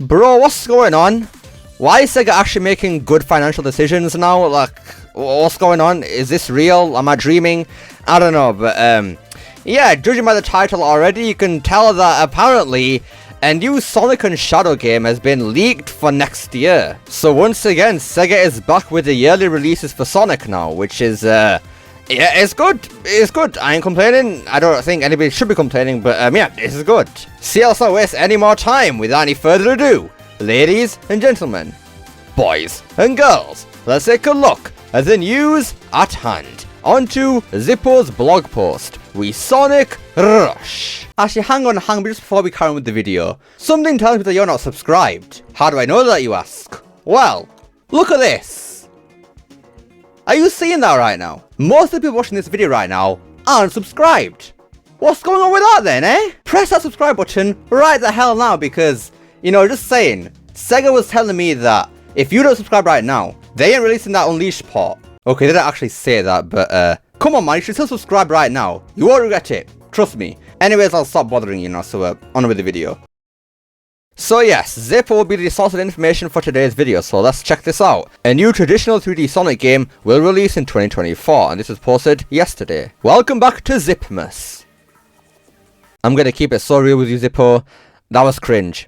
Bro, what's going on? Why is Sega actually making good financial decisions now? Like, what's going on? Is this real? Am I dreaming? I don't know, but yeah, judging by the title already, you can tell that apparently a new Sonic and Shadow game has been leaked for next year. So once again, Sega is back with the yearly releases for Sonic now, which is yeah, it's good. It's good. I ain't complaining. I don't think anybody should be complaining, but yeah, this is good. See, let's not waste any more time without any further ado. Ladies and gentlemen, boys and girls, let's take a look at the news at hand. Onto Zippo's blog post, We Sonic Rush. Actually, hang on, just before we carry on with the video. Something tells me that you're not subscribed. How do I know that, you ask? Well, look at this. Are you seeing that right now? Most of the people watching this video right now aren't subscribed. What's going on with that then, eh? Press that subscribe button right the hell now because, you know, just saying, Sega was telling me that if you don't subscribe right now, they ain't releasing that Unleashed port. Okay, they didn't actually say that, but come on man, you should still subscribe right now. You won't regret it. Trust me. Anyways, I'll stop bothering you now, so on with the video. So yes, Zippo will be the source of information for today's video, so let's check this out. A new traditional 3D Sonic game will release in 2024, and this was posted yesterday. Welcome back to Zipmas. I'm gonna keep it so real with you, Zippo. That was cringe.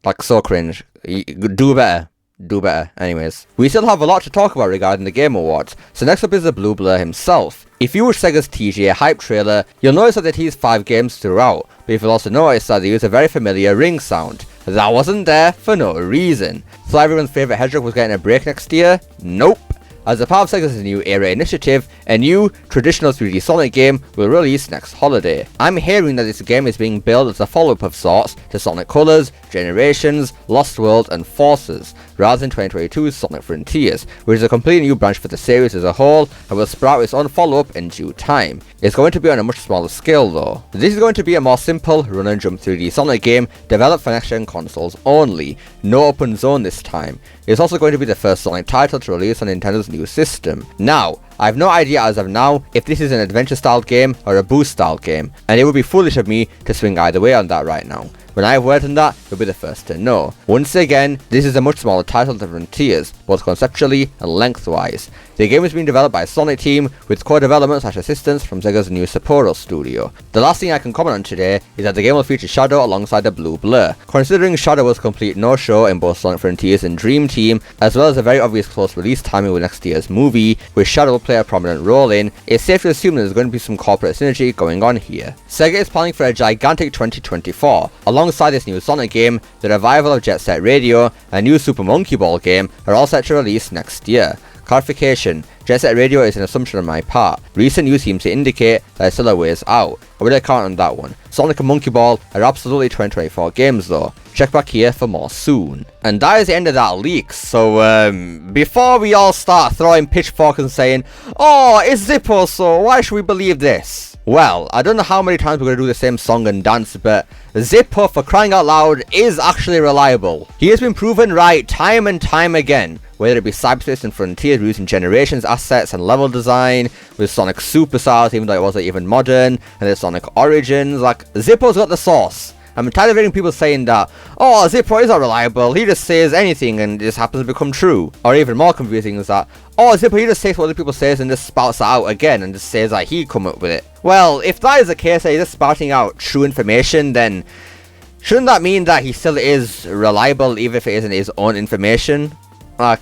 Like, so cringe. Do better. Do better. Anyways, we still have a lot to talk about regarding the Game Awards, so next up is the Blue Blur himself. If you watch Sega's TGA hype trailer, you'll notice that they teased 5 games throughout, but you'll also notice that they use a very familiar ring sound. That wasn't there for no reason. So everyone's favourite Hedgehog was getting a break next year? Nope. As a part of Sega's new Era initiative, a new traditional 3D Sonic game will release next holiday. I'm hearing that this game is being billed as a follow-up of sorts to Sonic Colors, Generations, Lost World and Forces, rather than 2022's Sonic Frontiers, which is a completely new branch for the series as a whole and will sprout its own follow-up in due time. It's going to be on a much smaller scale though. This is going to be a more simple run and jump 3D Sonic game developed for next-gen consoles only, no open zone this time. It's also going to be the first Sonic title to release on Nintendo's new system. Now, I have no idea as of now if this is an adventure style game or a boost style game, and it would be foolish of me to swing either way on that right now. When I have word on that, you'll be the first to know. Once again, this is a much smaller title than Frontiers, both conceptually and lengthwise. The game is being developed by a Sonic team with co-development / assistance from Sega's new Sapporo studio. The last thing I can comment on today is that the game will feature Shadow alongside the Blue Blur. Considering Shadow was a complete no-show in both Sonic Frontiers and Dream Team, as well as a very obvious close release timing with next year's movie, which Shadow will play a prominent role in, it's safe to assume there's going to be some corporate synergy going on here. Sega is planning for a gigantic 2024. Alongside this new Sonic game, the revival of Jet Set Radio, and a new Super Monkey Ball game are all set to release next year. Clarification, Jet Set Radio is an assumption on my part. Recent news seems to indicate that it's still a ways out. I would count on that one. Sonic and Monkey Ball are absolutely 2024 games though. Check back here for more soon. And that is the end of that leak, so before we all start throwing pitchforks and saying, oh, it's Zippo, so why should we believe this? Well, I don't know how many times we're going to do the same song and dance, but Zippo, for crying out loud, is actually reliable. He has been proven right time and time again, whether it be Cyberspace and Frontiers using Generations assets and level design, with Sonic Superstars even though it wasn't even modern, and the Sonic Origins. Like, Zippo's got the sauce. I'm tired of hearing people saying that, oh, Zippo is not reliable, he just says anything and it just happens to become true. Or even more confusing is that, oh, Zippo, he just takes what other people say and just spouts it out again and just says that he come up with it. Well, if that is the case that he's just spouting out true information, then shouldn't that mean that he still is reliable even if it isn't his own information? Like,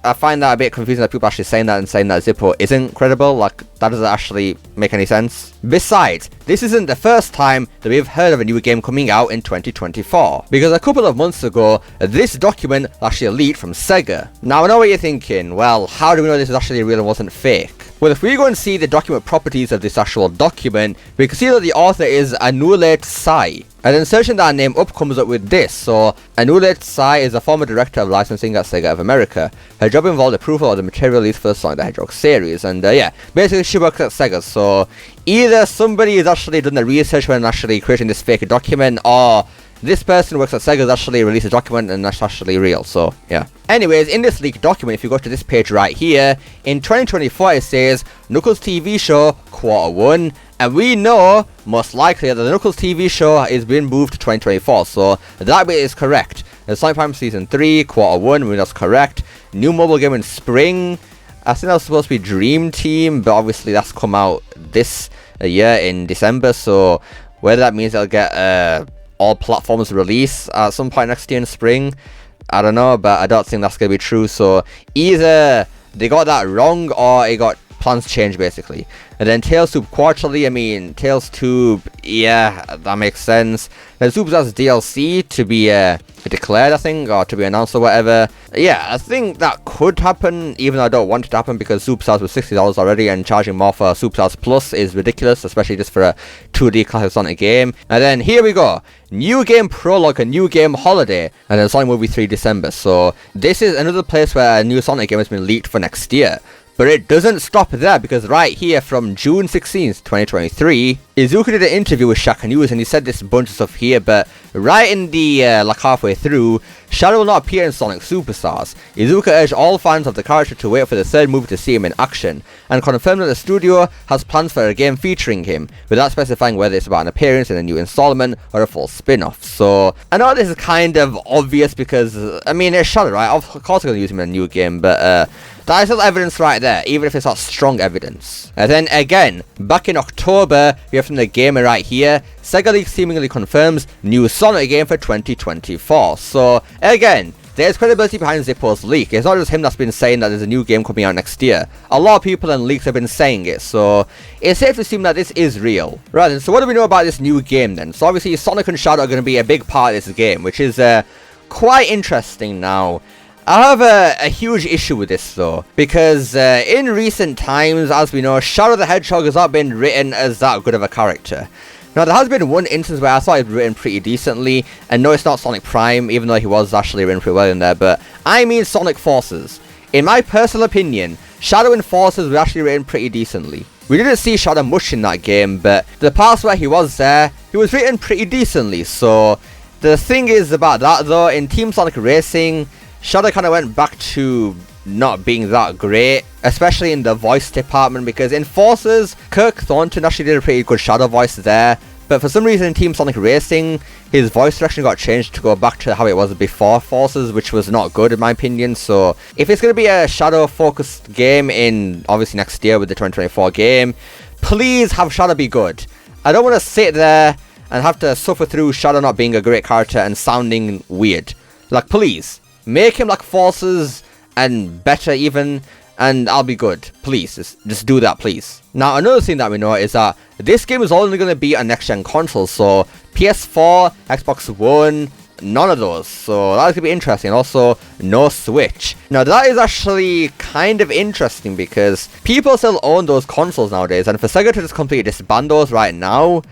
I find that a bit confusing that people are actually saying that and saying that Zippo isn't credible. Like, that doesn't actually make any sense. Besides, this isn't the first time that we've heard of a new game coming out in 2024. Because a couple of months ago, this document actually leaked from Sega. Now, I know what you're thinking. Well, how do we know this is actually real and wasn't fake? Well, if we go and see the document properties of this actual document, we can see that the author is Anule Tsai. And then searching that name up comes up with this. So, Anule Tsai is a former director of licensing at Sega of America. Her job involved approval of the material released for the Sonic the Hedgehog series. And yeah, basically she works at Sega. So, either somebody has actually done the research when actually creating this fake document, or this person works at Sega has actually released a document and that's actually real, so yeah. Anyways, in this leaked document, if you go to this page right here, in 2024 it says, Knuckles TV show, Q1, and we know, most likely, that the Knuckles TV show is being moved to 2024, so that bit is correct. There's Sonic Prime Season 3, Quarter 1, when that's correct. New mobile game in spring. I think that was supposed to be Dream Team, but obviously that's come out this year in December, so whether that means it'll get all platforms release at some point next year in spring, I don't know, but I don't think that's going to be true. So either they got that wrong or it got plans changed basically. And then Tales Tube Quarterly, I mean, Tales Tube, yeah, that makes sense. Then Superstars DLC to be declared, I think, or to be announced or whatever. Yeah, I think that could happen, even though I don't want it to happen because Superstars was $60 already, and charging more for Superstars Plus is ridiculous, especially just for a 2D classic Sonic game. And then here we go. New game prologue, a new game holiday, and then Sonic Movie 3 December. So this is another place where a new Sonic game has been leaked for next year. But it doesn't stop there, because right here from June 16th, 2023, Iizuka did an interview with Shaka News and he said this bunch of stuff here, but right in the, like halfway through, Shadow will not appear in Sonic Superstars. Iizuka urged all fans of the character to wait for the third movie to see him in action, and confirmed that the studio has plans for a game featuring him, without specifying whether it's about an appearance in a new installment or a full spin-off. So, I know this is kind of obvious because, I mean, it's Shadow, right? Of course they're going to use him in a new game, but, that is still evidence right there, even if it's not strong evidence. And then again, back in October, we have from the Gamer right here, Sega Leak seemingly confirms new Sonic game for 2024. So again, there's credibility behind Zippo's leak. It's not just him that's been saying that there's a new game coming out next year. A lot of people and leaks have been saying it, so it's safe to assume that this is real. Right then, so what do we know about this new game then? So obviously Sonic and Shadow are going to be a big part of this game, which is quite interesting now. I have a huge issue with this though, because in recent times, as we know, Shadow the Hedgehog has not been written as that good of a character. Now, there has been one instance where I thought it was written pretty decently, and no, it's not Sonic Prime, even though he was actually written pretty well in there, but I mean Sonic Forces. In my personal opinion, Shadow in Forces was actually written pretty decently. We didn't see Shadow much in that game, but the parts where he was there, he was written pretty decently. So, the thing is about that though, in Team Sonic Racing, Shadow kind of went back to not being that great, especially in the voice department, because in Forces, Kirk Thornton actually did a pretty good Shadow voice there, but for some reason in Team Sonic Racing, his voice direction got changed to go back to how it was before Forces, which was not good in my opinion. So if it's going to be a Shadow focused game in obviously next year with the 2024 game, please have Shadow be good. I don't want to sit there and have to suffer through Shadow not being a great character and sounding weird. Like, please make him like Forces and better even, and I'll be good. Please, just do that, please. Now, another thing that we know is that this game is only going to be on next-gen consoles, so PS4, Xbox One, none of those. So that's going to be interesting. Also, no Switch. Now, that is actually kind of interesting because people still own those consoles nowadays, and for Sega to just completely disband those right now,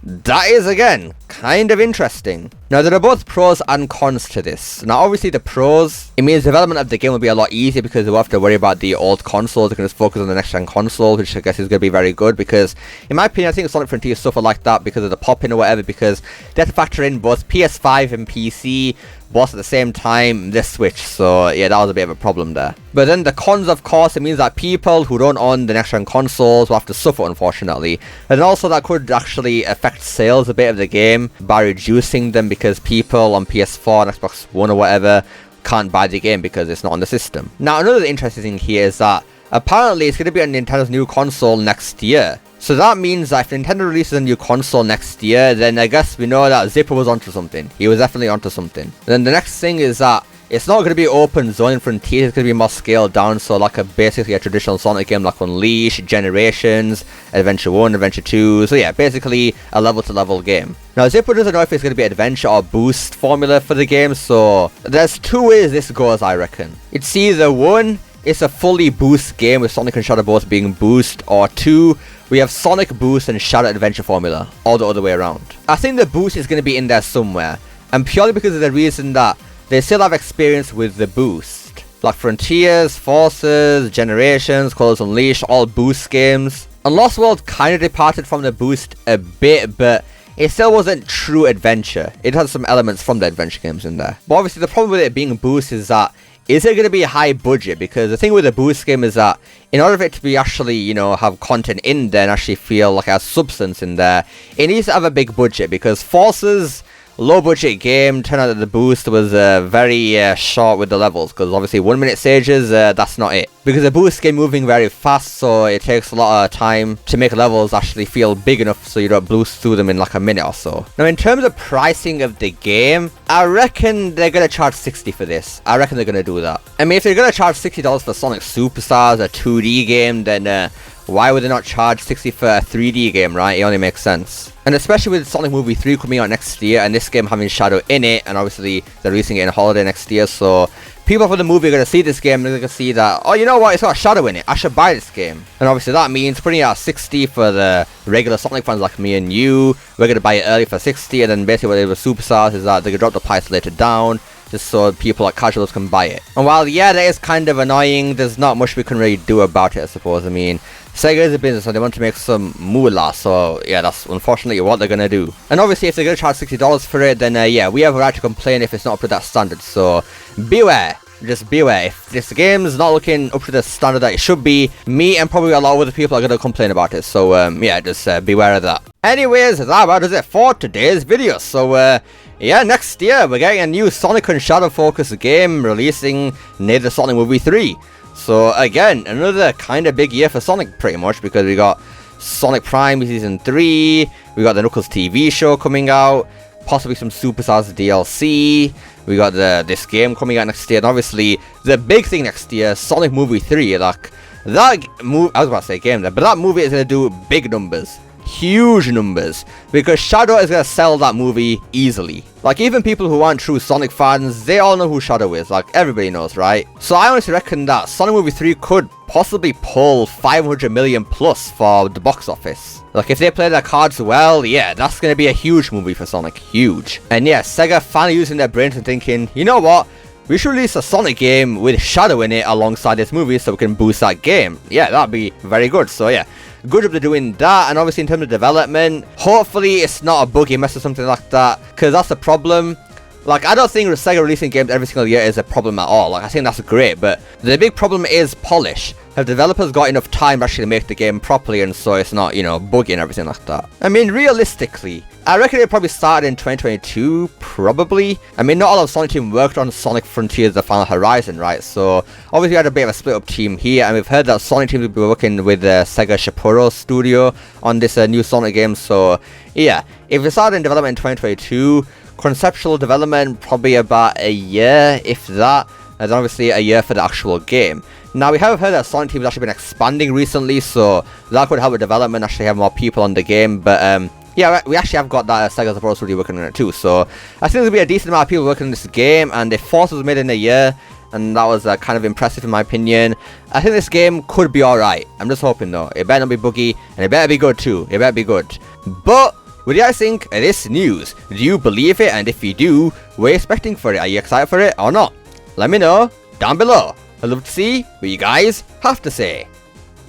that is, again, kind of interesting. Now, there are both pros and cons to this. Now, obviously, the pros, it means development of the game will be a lot easier because they won't have to worry about the old consoles. They can just focus on the next-gen console, which I guess is going to be very good because, in my opinion, I think Sonic Frontiers suffer like that because of the pop-in or whatever, because they have to factor in both PS5 and PC, both at the same time, this Switch. So, yeah, that was a bit of a problem there. But then the cons, of course, it means that people who don't own the next-gen consoles will have to suffer, unfortunately. And also, that could actually affect sales a bit of the game by reducing them because people on PS4 and Xbox One or whatever can't buy the game because it's not on the system. Now, another interesting thing here is that apparently it's going to be on Nintendo's new console next year. So that means that if Nintendo releases a new console next year, then I guess we know that Zippo was onto something. He was definitely onto something. And then the next thing is that it's not going to be open zone Frontiers, it's going to be more scaled down, so like basically a traditional Sonic game like Unleash, Generations, Adventure 1, Adventure 2, so yeah, basically a level-to-level game. Now, Zippo doesn't know if it's going to be Adventure or Boost formula for the game, so there's two ways this goes, I reckon. It's either one, it's a fully Boost game with Sonic and Shadow both being Boost, or two, we have Sonic Boost and Shadow Adventure formula, or the other way around. I think the Boost is going to be in there somewhere, and purely because of the reason that they still have experience with the Boost. Like Frontiers, Forces, Generations, Colors Unleashed, all Boost games. And Lost World kind of departed from the Boost a bit, but it still wasn't true adventure. It had some elements from the adventure games in there. But obviously the problem with it being Boost is that, is it going to be a high budget? Because the thing with the Boost game is that in order for it to be actually, you know, have content in there and actually feel like it has substance in there, it needs to have a big budget because Forces low budget game. Turned out that the boost was very short with the levels, because obviously 1 minute stages, that's not it. Because the boost game moving very fast, so it takes a lot of time to make levels actually feel big enough so you don't boost through them in like a minute or so. Now in terms of pricing of the game, I reckon they're gonna charge 60 for this. I reckon they're gonna do that. I mean, if they're gonna charge $60 for Sonic Superstars, a 2D game, then why would they not charge 60 for a 3D game, right? It only makes sense. And especially with Sonic Movie 3 coming out next year, and this game having Shadow in it, and obviously they're releasing it in Holiday next year, so people for the movie are going to see this game, and they're going to see that, oh, you know what, it's got Shadow in it, I should buy this game. And obviously that means putting it at 60 for the regular Sonic fans like me and you. We're going to buy it early for 60, and then basically what they do with Superstars is that they're going to drop the price later down, just so people like casuals can buy it. And while, yeah, that is kind of annoying, there's not much we can really do about it, I suppose. I mean, Sega is a business and they want to make some moolah, so yeah, that's unfortunately what they're gonna do. And obviously if they're gonna charge $60 for it, then yeah, we have a right to complain if it's not up to that standard, so beware. Just beware. If this game's not looking up to the standard that it should be, me and probably a lot of other people are gonna complain about it, so yeah, just beware of that. Anyways, that about does it for today's video, so yeah, next year we're getting a new Sonic and Shadow focused game releasing near the Sonic Movie 3. So again, another kind of big year for Sonic pretty much, because we got Sonic Prime Season 3, we got the Knuckles TV show coming out, possibly some Superstars DLC, we got this game coming out next year, and obviously the big thing next year, Sonic Movie 3, like, that movie, I was about to say game there, but that movie is going to do big numbers. Huge numbers, because Shadow is going to sell that movie easily. Like, even people who aren't true Sonic fans, they all know who Shadow is, like, everybody knows, right? So I honestly reckon that Sonic Movie 3 could possibly pull 500 million plus for the box office. Like, if they play their cards well, yeah, that's going to be a huge movie for Sonic, huge. And yeah, Sega finally using their brains and thinking, you know what? We should release a Sonic game with Shadow in it alongside this movie so we can boost that game. Yeah, that'd be very good. So yeah, good job they're doing that. And obviously in terms of development, hopefully it's not a buggy mess or something like that, because that's the problem. Like, I don't think Sega releasing games every single year is a problem at all. Like, I think that's great, but the big problem is polish. Have developers got enough time to actually make the game properly, and so it's not, you know, buggy and everything like that? I mean, realistically, I reckon it probably started in 2022, probably. I mean, not all of Sonic Team worked on Sonic Frontiers The Final Horizon, right? So, obviously we had a bit of a split-up team here, and we've heard that Sonic Team will be working with Sega Sapporo Studio on this new Sonic game, so, yeah. If it started in development in 2022, conceptual development probably about a year, if that, and then obviously a year for the actual game. Now, we have heard that Sonic Team has actually been expanding recently, so that could help with development, actually have more people on the game, but yeah, we actually have got that Sega Sapporo Studio working on it too, so I think there'll be a decent amount of people working on this game, and if Force was made in a year, and that was kind of impressive in my opinion, I think this game could be alright. I'm just hoping though. It better not be buggy, and it better be good too. It better be good. But what do you guys think of this news? Do you believe it? And if you do, what are you expecting for it? Are you excited for it or not? Let me know down below. I'd love to see what you guys have to say.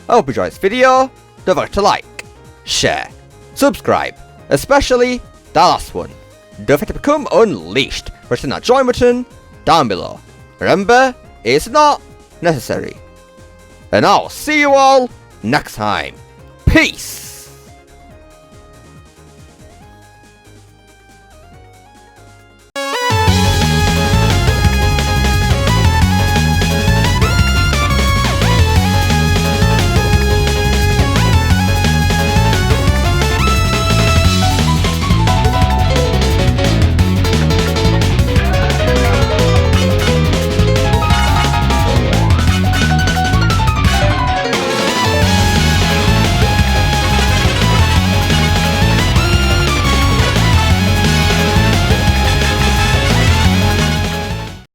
I hope you enjoyed this video. Don't forget to like, share, subscribe, especially that last one. Don't forget to become unleashed. Pressing that join button down below. Remember, it's not necessary. And I'll see you all next time. Peace!